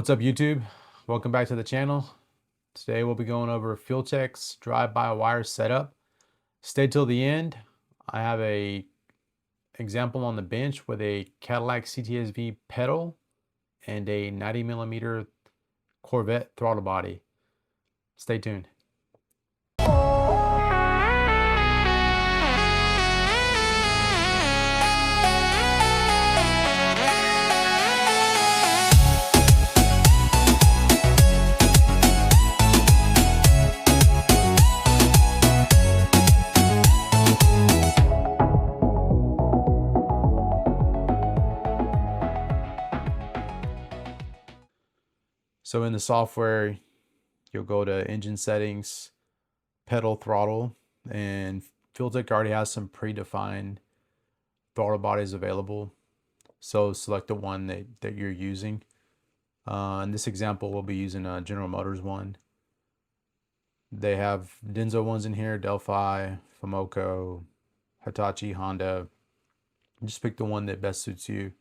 What's up, YouTube? Welcome back to the channel. Today we'll be going over FuelTech's drive-by-wire setup. Stay till the end. I have a example on the bench with a Cadillac CTSV pedal and a 90mm Corvette throttle body. Stay tuned. So in the software, you'll go to engine settings, pedal, throttle, and FuelTech already has some predefined throttle bodies available. So select the one that you're using. In this example, we'll be using a General Motors one. They have Denso ones in here, Delphi, Famoco, Hitachi, Honda. Just pick the one that best suits you.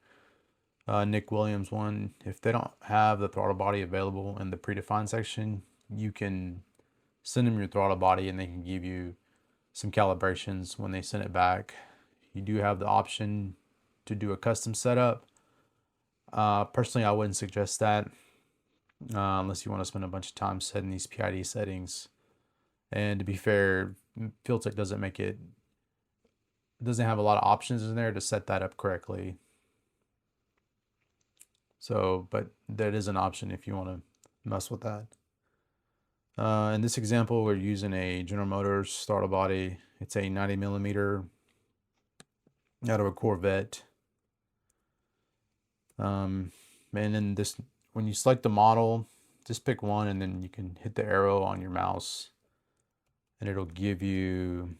Nick Williams one. If they don't have the throttle body available in the predefined section, you can send them your throttle body and they can give you some calibrations when they send it back. You do have the option to do a custom setup. Personally, I wouldn't suggest that unless you want to spend a bunch of time setting these PID settings. And to be fair, FuelTech doesn't have a lot of options in there to set that up correctly. So, but that is an option if you want to mess with that. In this example, we're using a General Motors throttle body. It's a 90mm out of a Corvette. And then this, when you select the model, just pick one and then you can hit the arrow on your mouse and it'll give you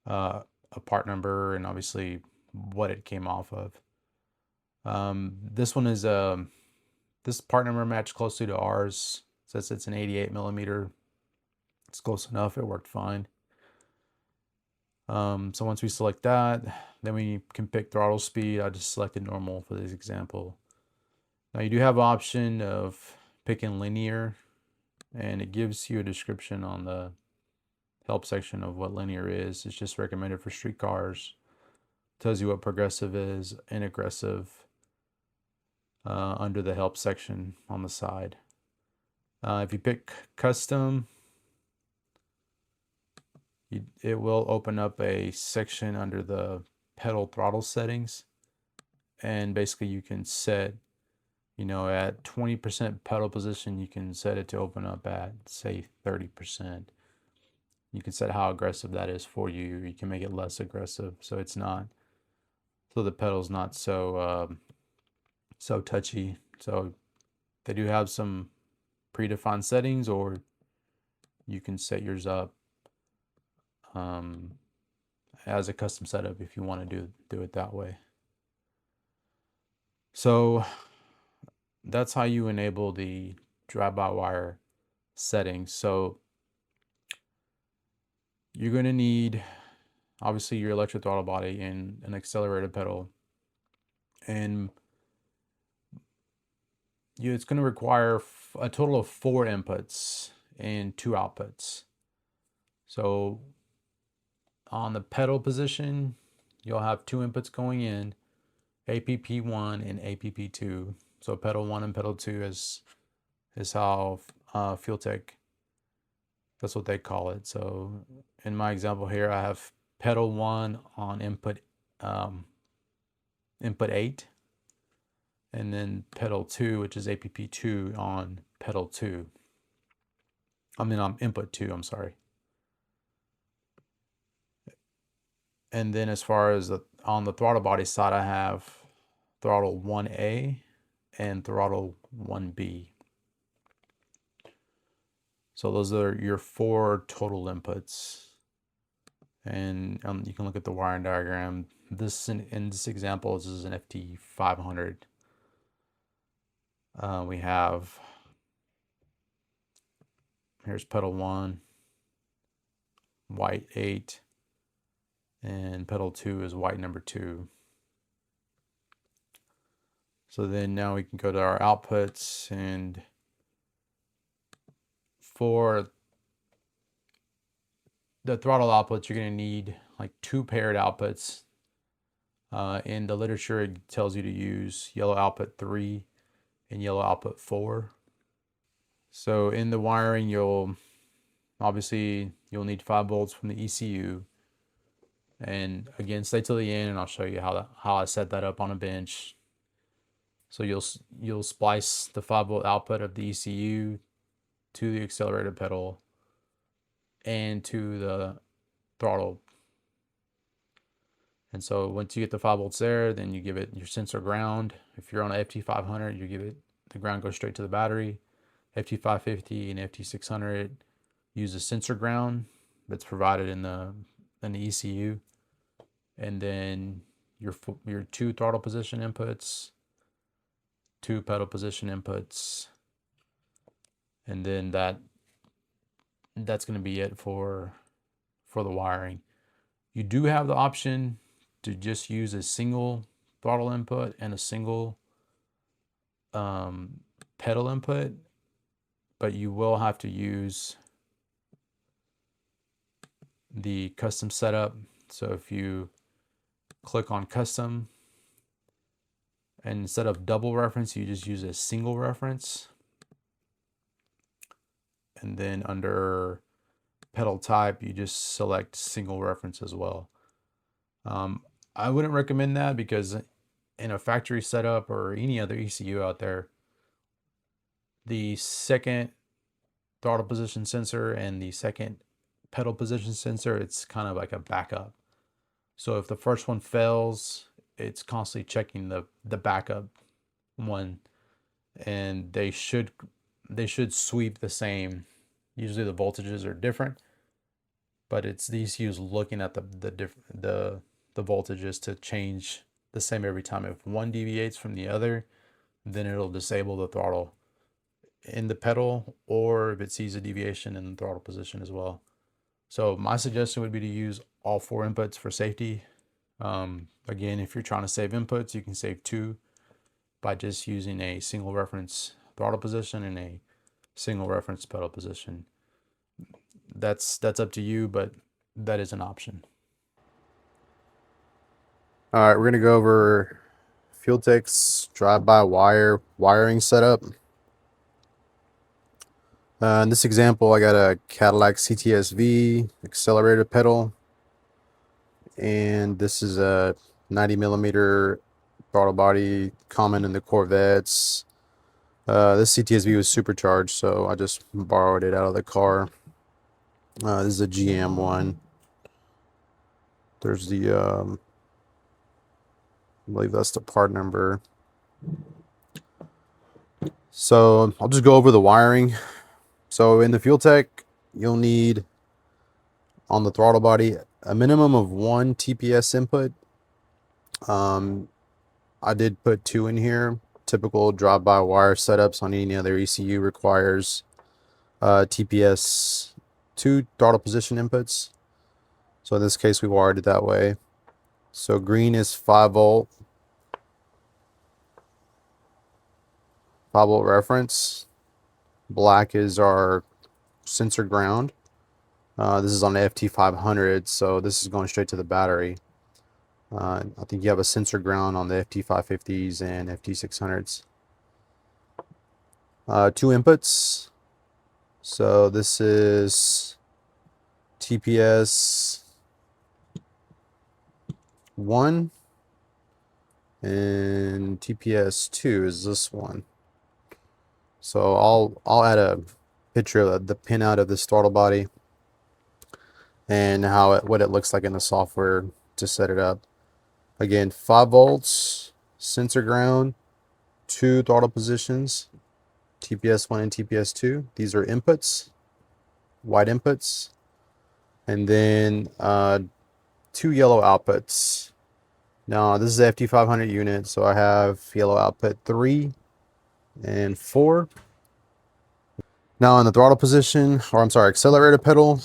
a part number and obviously what it came off of. This one is this part number matched closely to ours. It says it's an 88mm. It's close enough. It worked fine. So once we select that, then we can pick throttle speed. I just selected normal for this example. Now you do have an option of picking linear, and it gives you a description on the help section of what linear is. It's just recommended for street cars. Tells you what progressive is and aggressive under the help section on the side. If you pick custom, it will open up a section under the pedal throttle settings, and basically you can set, at 20% pedal position, you can set it to open up at, say, 30%. You can set how aggressive that is for you. You can make it less aggressive, so the pedal's not so touchy. So they do have some predefined settings, or you can set yours up as a custom setup if you want to do it that way. So that's how you enable the drive-by-wire settings. So you're going to need, obviously, your electric throttle body and an accelerator pedal, and it's going to require a total of 4 inputs and 2 outputs. So on the pedal position, you'll have 2 inputs going in, APP1 and APP2. So pedal 1 and pedal 2 is how FuelTech, that's what they call it. So in my example here, I have pedal 1 on input 8, and then pedal 2, which is APP2, on pedal 2. On input 2, I'm sorry. And then as far as on the throttle body side, I have throttle 1A and throttle 1B. So those are your 4 total inputs. And you can look at the wiring diagram. In this example, this is an FT500. We have, here's pedal 1, white 8, and pedal 2 is white number 2. So then now we can go to our outputs, and for the throttle outputs, you're going to need like 2 paired outputs. In the literature, it tells you to use yellow output 3 and yellow output 4. So in the wiring, you'll need 5 volts from the ECU. And again, stay till the end, and I'll show you how I set that up on a bench. So you'll splice the 5-volt output of the ECU to the accelerator pedal and to the throttle. And so once you get the 5 volts there, then you give it your sensor ground. If you're on an FT500, you give it, the ground goes straight to the battery. FT550 and FT600 use a sensor ground that's provided in the ECU. And then your 2 throttle position inputs, 2 pedal position inputs, and then that's going to be it for the wiring. You do have the option to just use a single throttle input and a single pedal input, but you will have to use the custom setup. So if you click on custom, and instead of double reference, you just use a single reference. And then under pedal type, you just select single reference as well. I wouldn't recommend that, because in a factory setup or any other ECU out there, the second throttle position sensor and the second pedal position sensor, it's kind of like a backup. So if the first one fails, it's constantly checking the backup one, and they should sweep the same. Usually the voltages are different, but it's the ECU's looking at the voltages to change the same every time. If one deviates from the other, then it'll disable the throttle in the pedal, or if it sees a deviation in the throttle position as well. So my suggestion would be to use all 4 inputs for safety. Again, if you're trying to save inputs, you can save 2 by just using a single reference throttle position and a single reference pedal position. That's up to you, but that is an option. All right, we're gonna go over FuelTech's drive-by-wire wiring setup. In this example, I got a Cadillac CTS-V accelerator pedal, and this is a 90mm throttle body common in the Corvettes. This CTS-V was supercharged, so I just borrowed it out of the car. This is a GM one. There's the, I believe that's the part number. So I'll just go over the wiring. So in the FuelTech, you'll need, on the throttle body, a minimum of 1 TPS input. I did put 2 in here. Typical drive-by-wire setups on any other ECU requires TPS 2 throttle position inputs. So in this case, we wired it that way. So green is 5 volt reference. Black is our sensor ground. This is on the FT500, so this is going straight to the battery. I think you have a sensor ground on the FT550s and FT600s. 2 inputs. So this is TPS 1 and TPS 2 is this one. So I'll add a picture of the pinout of this throttle body and what it looks like in the software to set it up. Again, 5 volts, sensor ground, 2 throttle positions, TPS 1 and TPS 2. These are inputs, white inputs, and then 2 yellow outputs. Now this is the FT500 unit, so I have yellow output 3 and 4. Now in the throttle position, or I'm sorry, accelerator pedal,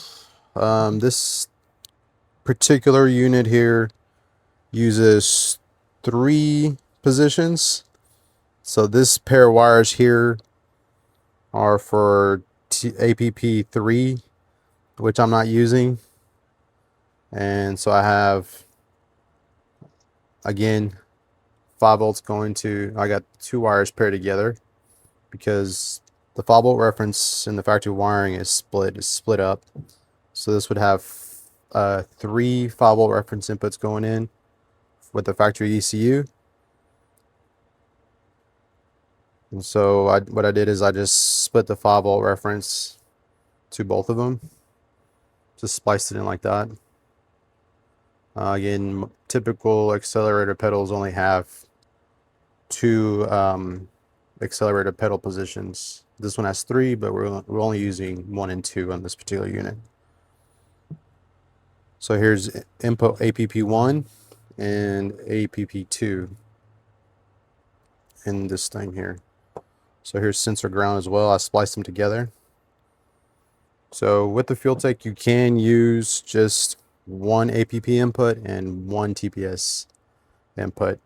this particular unit here uses 3 positions. So this pair of wires here are for APP3, which I'm not using. And so I have, again, 5 volts going to, I got 2 wires paired together because the 5 volt reference in the factory wiring is split up. So this would have 3 5 volt reference inputs going in with the factory ECU. And so what I did is I just split the 5 volt reference to both of them. Just spliced it in like that. Again, typical accelerator pedals only have 2 accelerator pedal positions. This one has 3, but we're only using 1 and 2 on this particular unit. So here's input APP1 and APP2 in this thing here. So here's sensor ground as well. I spliced them together. So with the FuelTech, you can use just 1 APP input and 1 TPS input.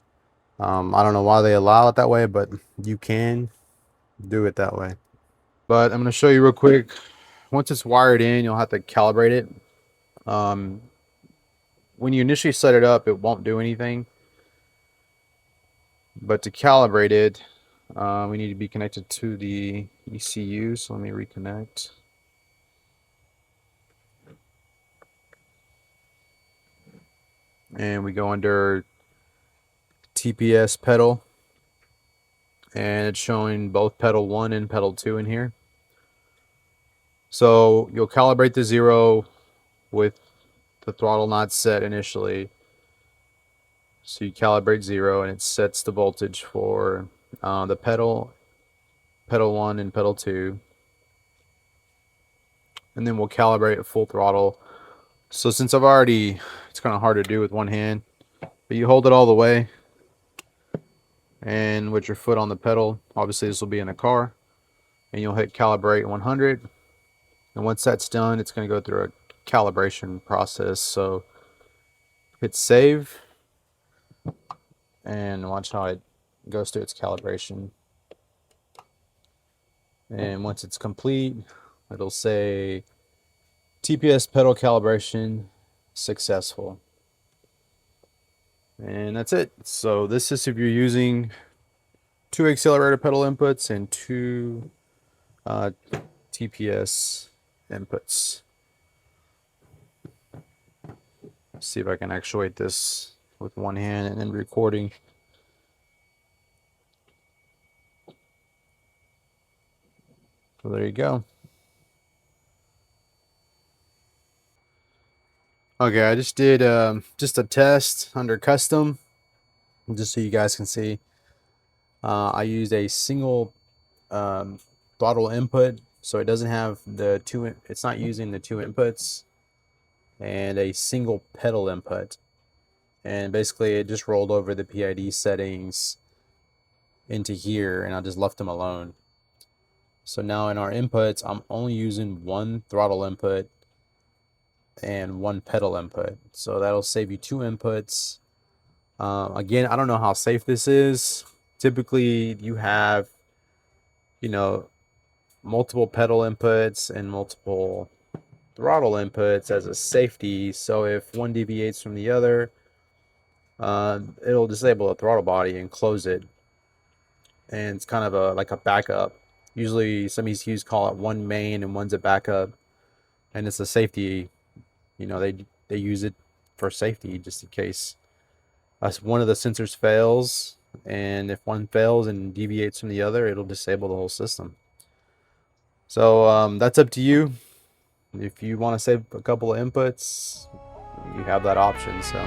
I don't know why they allow it that way, but you can do it that way. But I'm going to show you real quick. Once it's wired in, you'll have to calibrate it. When you initially set it up, it won't do anything. But to calibrate it, we need to be connected to the ECU. So let me reconnect. And we go under TPS pedal. And it's showing both pedal 1 and pedal 2 in here. So you'll calibrate the 0 with the throttle not set initially. So you calibrate 0 and it sets the voltage for the pedal 1 and pedal 2. And then we'll calibrate at full throttle. So since it's kind of hard to do with one hand, but you hold it all the way and with your foot on the pedal. Obviously this will be in a car, and you'll hit calibrate 100. And once that's done, it's going to go through a calibration process. So hit save and watch how it goes through its calibration. And once it's complete, it'll say TPS pedal calibration successful. And that's it. So this is if you're using 2 accelerator pedal inputs and 2 TPS inputs. Let's see if I can actuate this with one hand and then recording. So there you go. Okay, I just did just a test under custom, just so you guys can see. I used a single throttle input, so it doesn't have the it's not using the 2 inputs, and a single pedal input. And basically it just rolled over the PID settings into here, and I just left them alone. So now in our inputs, I'm only using 1 throttle input and 1 pedal input. So that'll save you 2 inputs. Again, I don't know how safe this is. Typically you have, multiple pedal inputs and multiple throttle inputs as a safety. So if one deviates from the other, it'll disable the throttle body and close it. And it's kind of like a backup. Usually some ECUs call it one main and one's a backup, and it's a safety. They use it for safety just in case one of the sensors fails, and if one fails and deviates from the other, it'll disable the whole system. So that's up to you. If you want to save a couple of inputs, you have that option. So